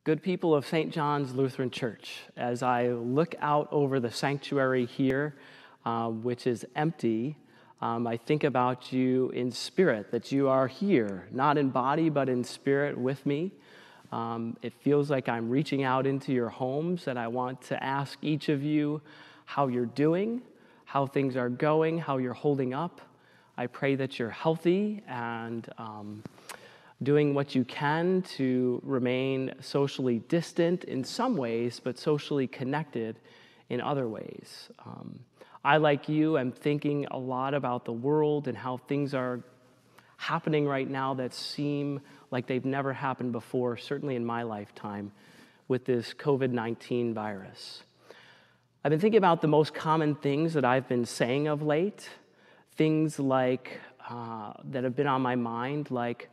Good people of St. John's Lutheran Church, as I look out over the sanctuary here, which is empty, I think about you in spirit, that you are here, not in body, but in spirit with me. It feels like I'm reaching out into your homes, and I want to ask each of you how you're doing, how things are going, how you're holding up. I pray that you're healthy and doing what you can to remain socially distant in some ways, but socially connected in other ways. I, like you, am thinking a lot about the world and how things are happening right now that seem like they've never happened before, certainly in my lifetime, with this COVID-19 virus. I've been thinking about the most common things that I've been saying of late, things like that have been on my mind, like,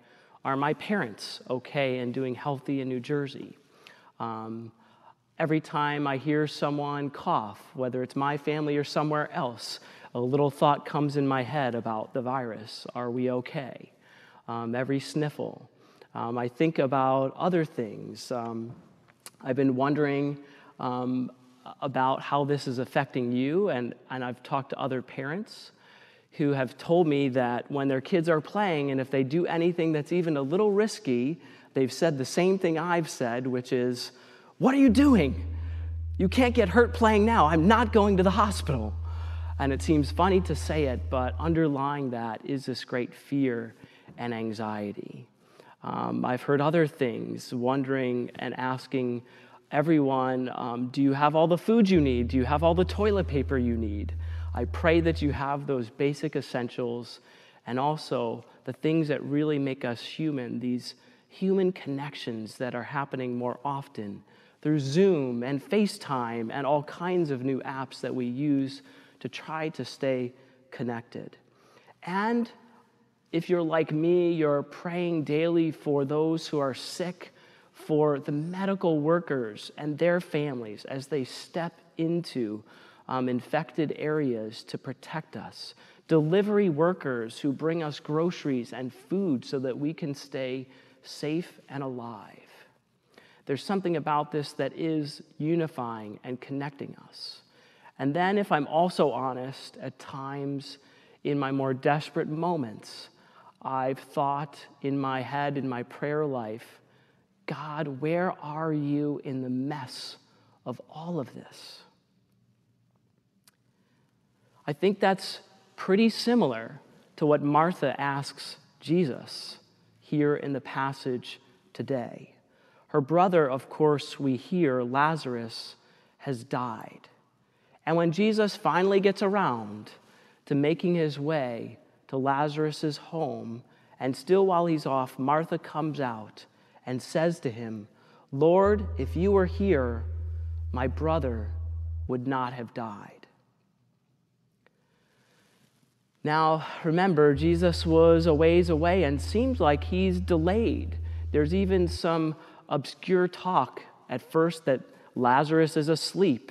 are my parents okay and doing healthy in New Jersey? Every time I hear someone cough, whether it's my family or somewhere else, a little thought comes in my head about the virus. Are we okay? Every sniffle. I think about other things. I've been wondering about how this is affecting you, and I've talked to other parents who have told me that when their kids are playing, and if they do anything that's even a little risky, they've said the same thing I've said, which is, "What are you doing? You can't get hurt playing now. I'm not going to the hospital." And it seems funny to say it, but underlying that is this great fear and anxiety. I've heard other things, wondering and asking everyone, do you have all the food you need? Do you have all the toilet paper you need? I pray that you have those basic essentials and also the things that really make us human, these human connections that are happening more often through Zoom and FaceTime and all kinds of new apps that we use to try to stay connected. And if you're like me, you're praying daily for those who are sick, for the medical workers and their families as they step into infected areas to protect us, delivery workers who bring us groceries and food so that we can stay safe and alive. There's something about this that is unifying and connecting us. And then, if I'm also honest, at times in my more desperate moments, I've thought in my head, in my prayer life, God, where are you in the mess of all of this? I think that's pretty similar to what Martha asks Jesus here in the passage today. Her brother, of course, we hear, Lazarus, has died. And when Jesus finally gets around to making his way to Lazarus' home, and still while he's off, Martha comes out and says to him, "Lord, if you were here, my brother would not have died." Now, remember, Jesus was a ways away and seems like he's delayed. There's even some obscure talk at first that Lazarus is asleep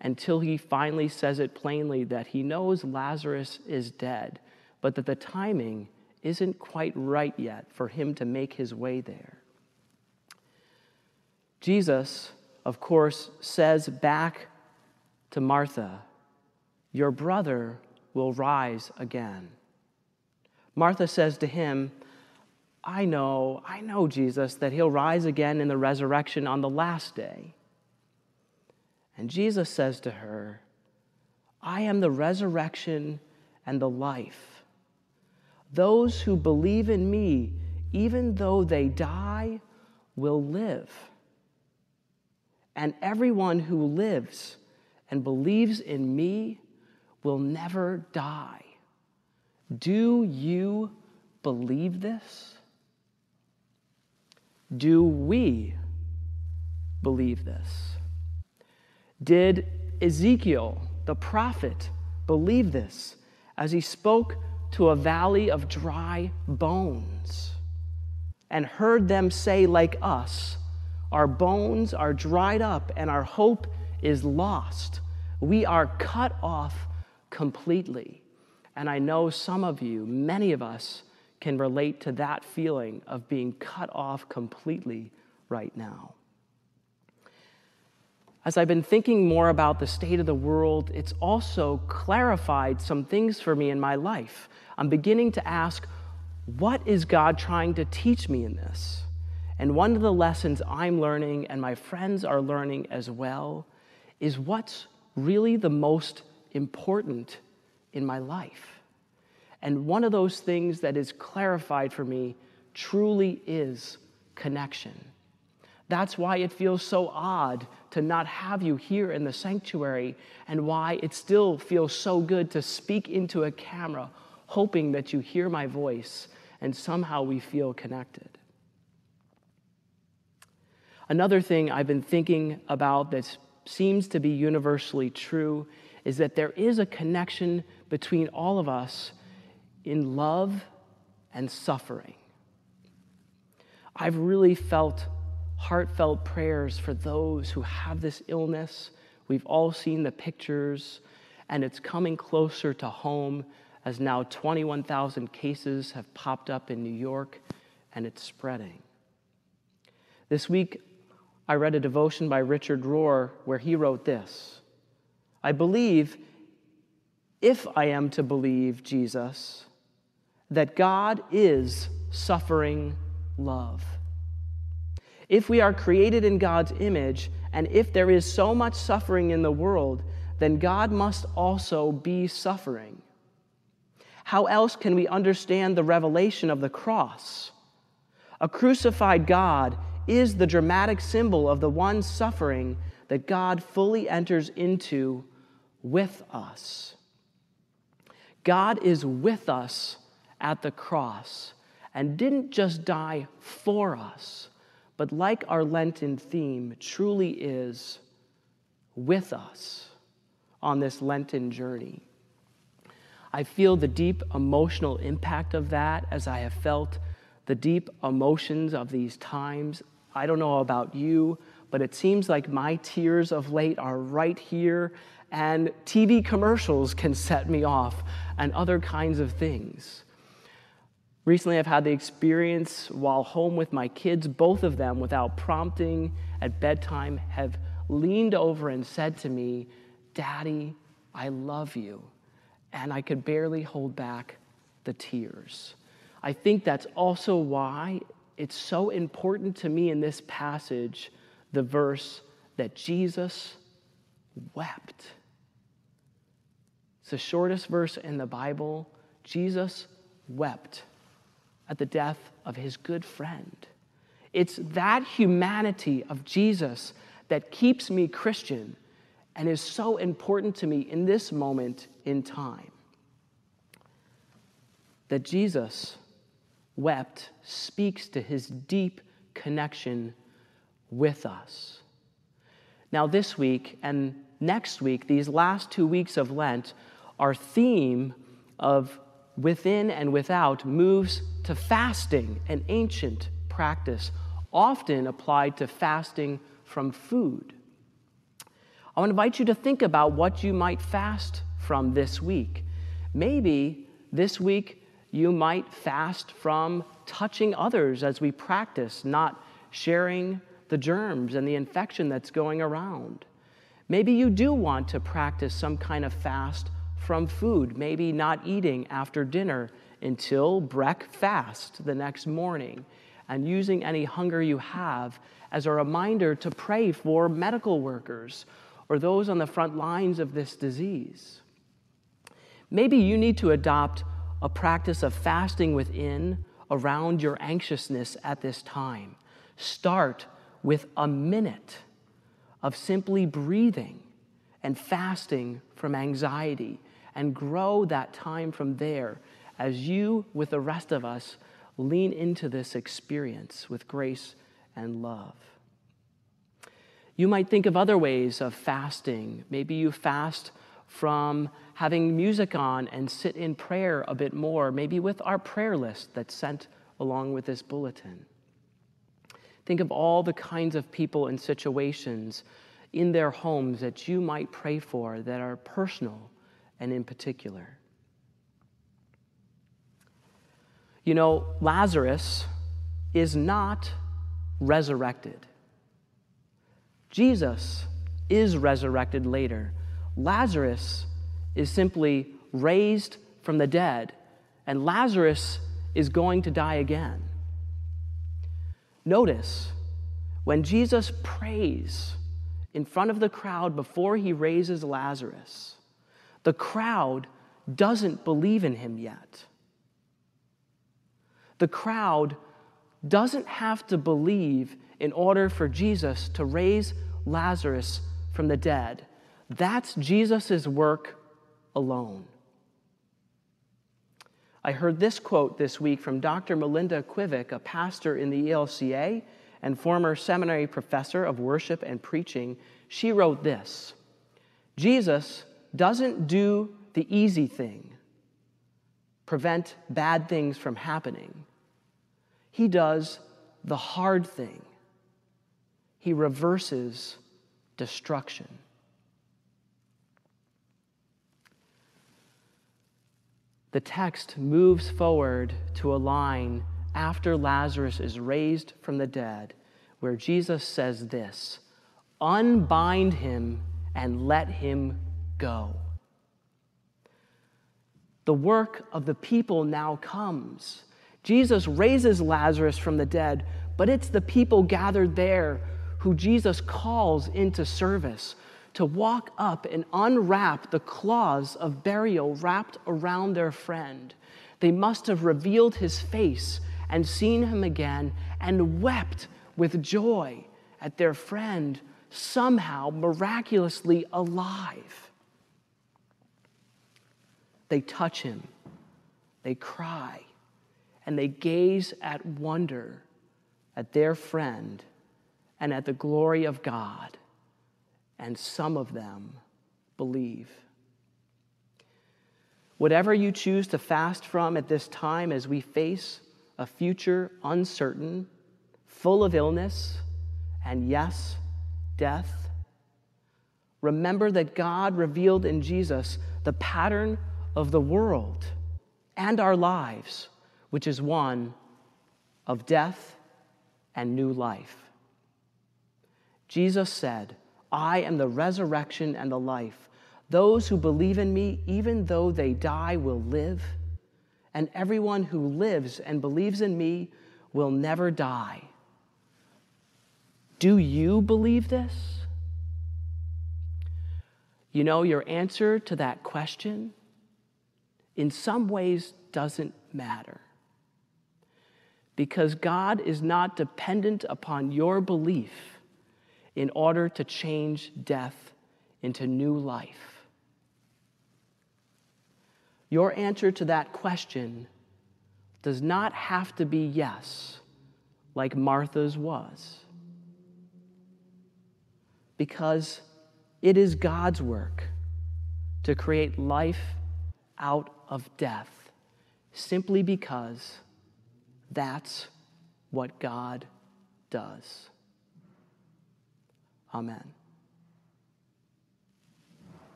until he finally says it plainly that he knows Lazarus is dead, but that the timing isn't quite right yet for him to make his way there. Jesus, of course, says back to Martha, "Your brother will rise again." Martha says to him, I know, Jesus, that he'll rise again in the resurrection on the last day. And Jesus says to her, "I am the resurrection and the life. Those who believe in me, even though they die, will live. And everyone who lives and believes in me will never die." Do you believe this? Do we believe this? Did Ezekiel, the prophet, believe this as he spoke to a valley of dry bones and heard them say, like us, "Our bones are dried up and our hope is lost. We are cut off completely"? And I know some of you, many of us, can relate to that feeling of being cut off completely right now. As I've been thinking more about the state of the world, it's also clarified some things for me in my life. I'm beginning to ask, what is God trying to teach me in this? And one of the lessons I'm learning, and my friends are learning as well, is what's really the most important in my life. And one of those things that is clarified for me truly is connection. That's why it feels so odd to not have you here in the sanctuary, and why it still feels so good to speak into a camera, hoping that you hear my voice and somehow we feel connected. Another thing I've been thinking about that seems to be universally true is that there is a connection between all of us in love and suffering. I've really felt heartfelt prayers for those who have this illness. We've all seen the pictures, and it's coming closer to home as now 21,000 cases have popped up in New York, and it's spreading. This week, I read a devotion by Richard Rohr where he wrote this: I believe, if I am to believe Jesus, that God is suffering love. If we are created in God's image, and if there is so much suffering in the world, then God must also be suffering. How else can we understand the revelation of the cross? A crucified God is the dramatic symbol of the one suffering that God fully enters into with us. God is with us at the cross and didn't just die for us, but like our Lenten theme, truly is with us on this Lenten journey. I feel the deep emotional impact of that as I have felt the deep emotions of these times. I don't know about you, but it seems like my tears of late are right here, and TV commercials can set me off and other kinds of things. Recently, I've had the experience while home with my kids, both of them, without prompting, at bedtime, have leaned over and said to me, "Daddy, I love you." And I could barely hold back the tears. I think that's also why it's so important to me in this passage, the verse that Jesus wept. It's the shortest verse in the Bible. Jesus wept at the death of his good friend. It's that humanity of Jesus that keeps me Christian and is so important to me in this moment in time. That Jesus wept speaks to his deep connection with us. Now this week and next week, these last 2 weeks of Lent, our theme of within and without moves to fasting, an ancient practice often applied to fasting from food. I want to invite you to think about what you might fast from this week. Maybe this week you might fast from touching others as we practice not sharing the germs and the infection that's going around. Maybe you do want to practice some kind of fast from food, maybe not eating after dinner until breakfast the next morning, and using any hunger you have as a reminder to pray for medical workers or those on the front lines of this disease. Maybe you need to adopt a practice of fasting within around your anxiousness at this time. Start with a minute of simply breathing and fasting from anxiety, and grow that time from there as you, with the rest of us, lean into this experience with grace and love. You might think of other ways of fasting. Maybe you fast from having music on and sit in prayer a bit more, maybe with our prayer list that's sent along with this bulletin. Think of all the kinds of people and situations in their homes that you might pray for that are personal and in particular. You know, Lazarus is not resurrected. Jesus is resurrected later. Lazarus is simply raised from the dead, and Lazarus is going to die again. Notice, when Jesus prays in front of the crowd before he raises Lazarus, the crowd doesn't believe in him yet. The crowd doesn't have to believe in order for Jesus to raise Lazarus from the dead. That's Jesus' work alone. I heard this quote this week from Dr. Melinda Quivik, a pastor in the ELCA and former seminary professor of worship and preaching. She wrote this: Jesus doesn't do the easy thing, prevent bad things from happening. He does the hard thing. He reverses destruction. The text moves forward to a line after Lazarus is raised from the dead, where Jesus says this: "Unbind him and let him go." The work of the people now comes. Jesus raises Lazarus from the dead, but it's the people gathered there who Jesus calls into service to walk up and unwrap the cloths of burial wrapped around their friend. They must have revealed his face and seen him again and wept with joy at their friend somehow miraculously alive. They touch him, they cry, and they gaze at wonder at their friend and at the glory of God, and some of them believe. Whatever you choose to fast from at this time as we face a future uncertain, full of illness, and yes, death, remember that God revealed in Jesus the pattern of the world and our lives, which is one of death and new life. Jesus said, "I am the resurrection and the life. Those who believe in me, even though they die, will live. And everyone who lives and believes in me will never die." Do you believe this? You know, your answer to that question in some ways doesn't matter, because God is not dependent upon your belief in order to change death into new life. Your answer to that question does not have to be yes, like Martha's was, because it is God's work to create life out of death, simply because that's what God does. Amen.